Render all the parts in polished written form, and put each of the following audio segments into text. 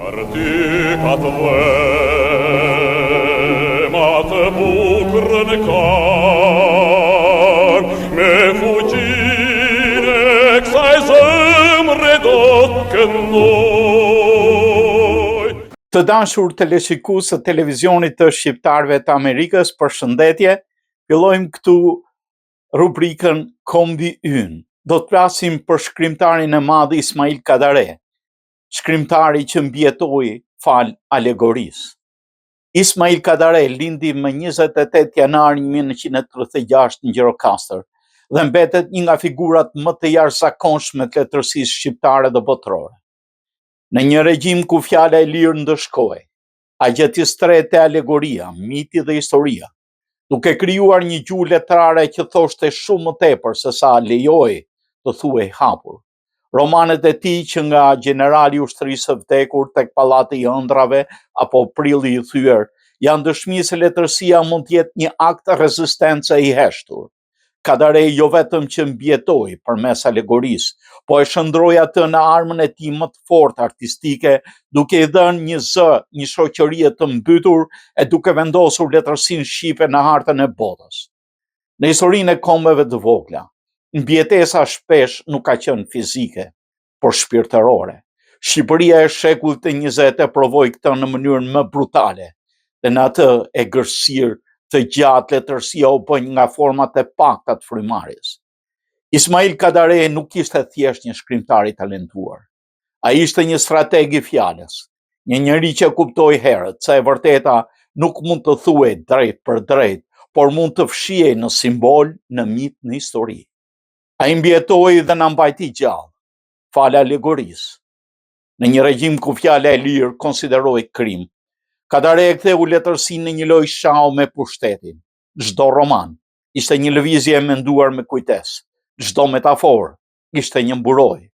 Articat vemat bucrën car, me fugire kësaj zemre do të këndoj. Të dashur teleshikues të televizionit të shqiptarëve të Amerikës, përshëndetje. Fillojmë këtu rubrikën Kombi Ynë. Do të flasim për shkrimtarin e madh Ismail Kadare, shkrimtari që mbjetoi fal alegorisë. Ismail Kadare lindi më 28 janar 1936 në Gjirokastër dhe mbetet një nga figurat më të jashtëzakonshme të letërsisë shqiptare dhe botërore. Në një regjim ku fjala e lirë ndëshkoi, agjeti strehtë e alegoria, miti dhe historia, duke krijuar një gjuhë letrare që thoshte shumë më tepër se sa lejoi të thuhej hapur. Romanet e tij që nga generali i ushtrisë së vdekur tek pallati i ëndrave apo prilli i thyer janë dëshmi se letërsia mund të jetë një akt rezistence i heshtur. Kadare jo vetëm që mbjetoi përmes alegorisë, po e shndroi atë në armën e tij më të fortë artistike, duke i dhënë një zë, një shoqërie të mbytur e duke vendosur letërsinë shqipe në hartën e botës. Në historinë e kombeve të vogla, mbjetesa shpesh nuk ka qenë fizike, por shpirtërore. Shqipëria e shekullit të 20 e provoi këtë në mënyrën më brutale, dhe në atë e gërësirë të gjatë letërsia u bën nga format e pakta të frymarrjes. Ismail Kadare nuk ishte thjesht një shkrimtar i talentuar. Ai ishte një strateg i fjalës, një njerëz që kuptoi herët se e vërteta nuk mund të thuhej drejt për drejt, por mund të fshihej në simbol, në mit, në histori. Ai mbjetoi dhe na mbajti gjallë, fal alegorisë. Në një regjim ku fjala e lirë konsiderohej krim, Kadare e ktheu letërsinë në një lojë shau me pushtetin. Çdo roman ishte një lëvizje e menduar me kujdes. Çdo metaforë ishte një mburojë.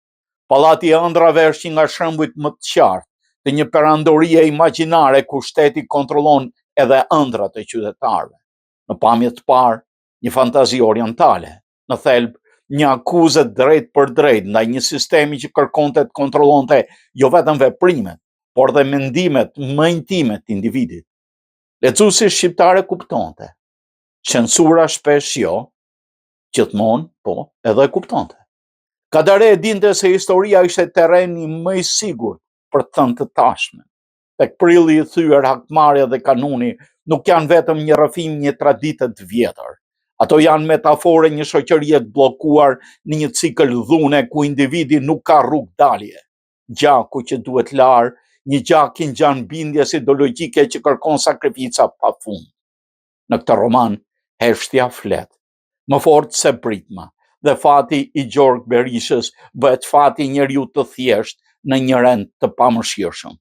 Pallati i ëndrave është një nga shembujt më të qartë të një perandorie imagjinare ku shteti kontrollon edhe ëndrat e qytetarëve. Në pamje të parë, një fantazi orientale, në thelb një akuzë drejt për drejt ndaj një sistemi që kërkonte të kontrollonte jo vetëm veprimet, por dhe mendimet më intime të individit. Lexuesi shqiptar e kuptonte. Censura shpesh jo, gjithmonë po, edhe e kuptonte. Kadare e dinte se historia ishte terreni më i sigurt për të thënë të tashmen. Tek prilli i thyer, hakmarrja dhe kanuni nuk janë vetëm një rrëfim, një traditë të vjetër. Ato janë metafore një shoqërie të bllokuar në një cikël dhune ku individi nuk ka rrugë dalje. Gjaku që duhet larë, një gjak i ngjan bindjes ideologjike që kërkon sakrifica pafund. Në këtë roman, heshtja flet, më fort se pritma, dhe fati i Gjorg Berishës bëhet fati i njeriu të thjesht në një rend të pamëshirshëm.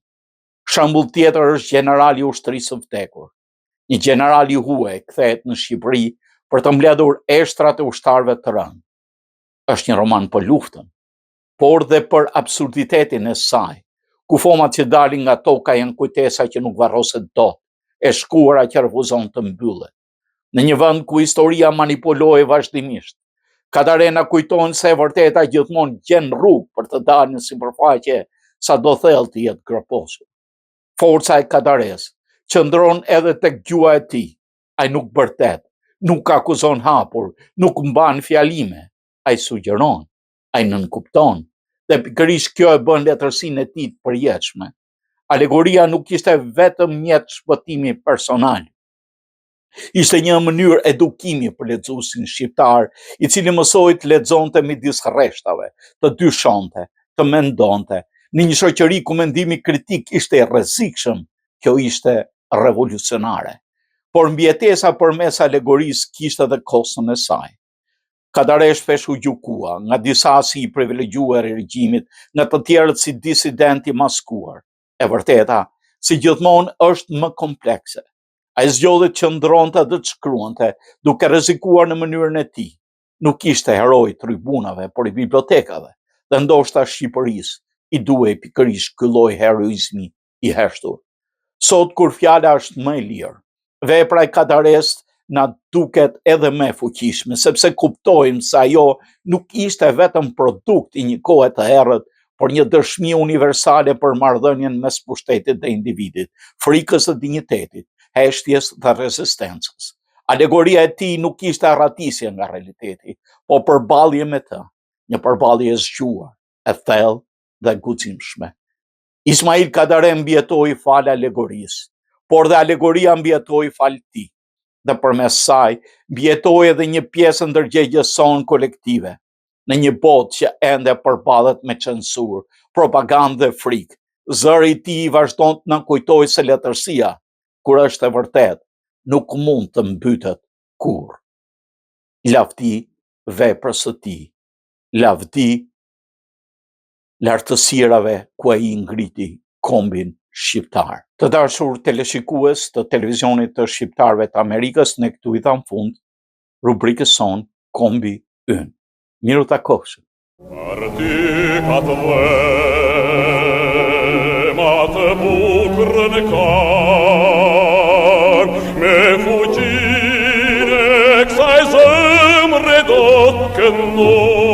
Shembull tjetër është generali i ushtrisë së vdekur. Një general i huaj kthehet në Shqipëri për të mbledhur eshtrat e ushtarëve të rënë. Është një roman për luftën, por dhe për absurditetin e saj, ku fomat që dalin nga toka janë kujtesa që nuk varroset dot, e shkuara që refuzon të mbyllet. Në një vend ku historia manipulohej vazhdimisht, Kadare na kujton se e vërteta gjithmonë gjen rrugë për të dalë në sipërfaqe, sado thellë të jetë groposur. Forca e Kadares qëndron edhe tek gjua e tij. Ai nuk bërtet, nuk akuzon hapur, nuk mban fjalime, ai sugjeron, ai nënkupton, dhe pikërisht kjo e bën letërsinë e tij të përjetshme. Alegoria nuk ishte vetëm mjet shpëtimi personal. Ishte një mënyrë edukimi për lexuesin shqiptar, i cili mësoi të lexonte midis rreshtave, të dyshonte, të mendonte. Në një shoqëri ku mendimi kritik ishte i rrezikshëm, kjo ishte revolucionare. Por mbjetesa përmes alegorisë kishte edhe kostën e saj. Kadare shpesh u gjykua nga disa si i privilegjuar i regjimit, nga të tjerët si disident i maskuar. E vërteta, si gjithmonë është më komplekse. Ai zgjodhi të qëndronte dhe të shkruante, duke rrezikuar në mënyrën e tij. Nuk ishte heroi i tribunave, por i bibliotekave, dhe ndoshta Shqipërisë i duhej pikërisht ky lloj heroizmi i heshtur. Sot kur fjala është më e lirë, vepra e Kadares na duket edhe më fuqishme, sepse kuptojmë se ajo nuk ishte vetëm produkt i një kohe të errët, por një dëshmi universale për marrëdhënien mes pushtetit dhe individit, frikës dhe dinjitetit, heshtjes dhe rezistencës. Alegoria e tij nuk ishte arratisje nga realiteti, po përballje me të, një përballje e zgjuar, e thellë dhe guximshme. Ismail Kadare mbijetoi fal alegorisë, por dhe alegoria mbijetoi fal tij, dhe përmes saj mbijetoi edhe një pjesë ndërgjegjes sonë kolektive, në një botë që ende përballet me censurë, propagandë dhe frikë. Zëri i tij vazhdon të na kujtojë se letërsia, kur është e vërtetë, nuk mund të mbytet kurrë. Lavdi veprës së tij, lavdi lartësirave ku ai ngriti kombin shqiptar. Të dashur teleshikues të televizionit të shqiptarëve të Amerikës, ne këtu i tham fund rubrikës son Kombi Ynë. Miru takoshëm. Partika të vema të bukur në kar, me fuqin e kësaj zemre do të këndoj.